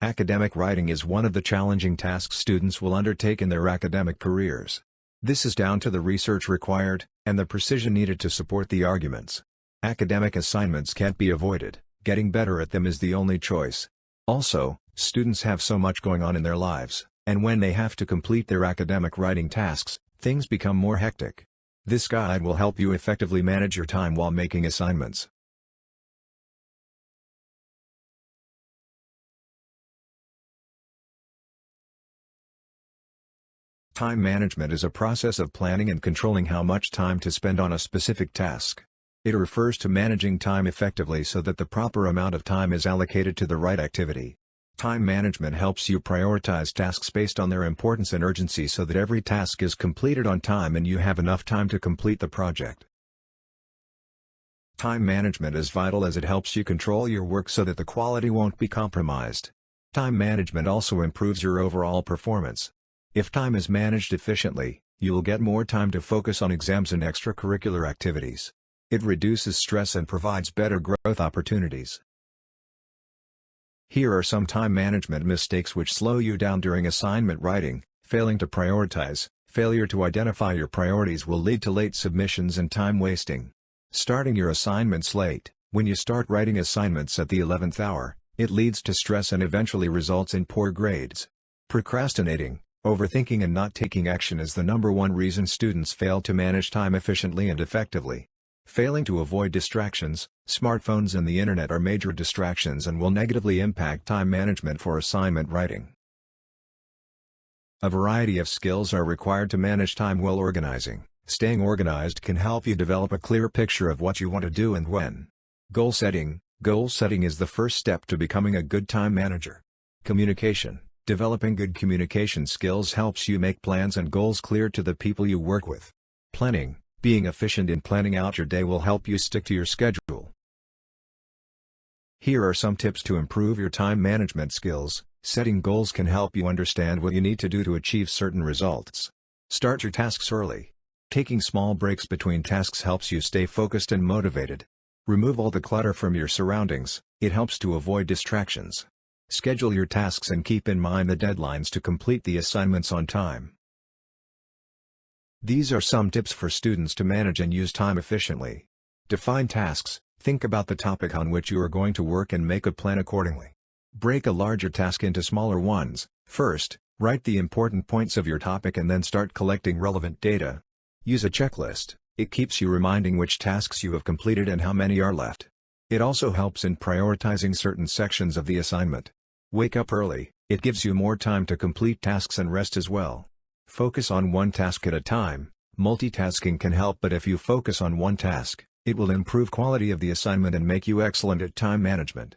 Academic writing is one of the challenging tasks students will undertake in their academic careers. This is down to the research required, and the precision needed to support the arguments. Academic assignments can't be avoided, getting better at them is the only choice. Also, students have so much going on in their lives, and when they have to complete their academic writing tasks, things become more hectic. This guide will help you effectively manage your time while making assignments. Time management is a process of planning and controlling how much time to spend on a specific task. It refers to managing time effectively so that the proper amount of time is allocated to the right activity. Time management helps you prioritize tasks based on their importance and urgency so that every task is completed on time and you have enough time to complete the project. Time management is vital as it helps you control your work so that the quality won't be compromised. Time management also improves your overall performance. If time is managed efficiently, you'll get more time to focus on exams and extracurricular activities. It reduces stress and provides better growth opportunities. Here are some time management mistakes which slow you down during assignment writing. Failing to prioritize. Failure to identify your priorities will lead to late submissions and time wasting. Starting your assignments late. When you start writing assignments at the 11th hour, it leads to stress and eventually results in poor grades. Procrastinating. Overthinking and not taking action is the #1 reason students fail to manage time efficiently and effectively. Failing to avoid distractions. Smartphones and the internet are major distractions and will negatively impact time management for assignment writing. A variety of skills are required to manage time while organizing. Staying organized can help you develop a clear picture of what you want to do and when. Goal setting. Goal setting is the first step to becoming a good time manager. Communication. Developing good communication skills helps you make plans and goals clear to the people you work with. Planning. Being efficient in planning out your day will help you stick to your schedule. Here are some tips to improve your time management skills. Setting goals can help you understand what you need to do to achieve certain results. Start your tasks early. Taking small breaks between tasks helps you stay focused and motivated. Remove all the clutter from your surroundings. It helps to avoid distractions. Schedule your tasks and keep in mind the deadlines to complete the assignments on time. These are some tips for students to manage and use time efficiently. Define tasks. Think about the topic on which you are going to work and make a plan accordingly. Break a larger task into smaller ones. First, write the important points of your topic and then start collecting relevant data. Use a checklist. It keeps you reminding which tasks you have completed and how many are left. It also helps in prioritizing certain sections of the assignment. Wake up early. It gives you more time to complete tasks and rest as well. Focus on one task at a time. Multitasking can help, but if you focus on one task, it will improve quality of the assignment and make you excellent at time management.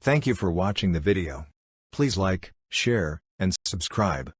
Thank you for watching the video. Please like, share, and subscribe.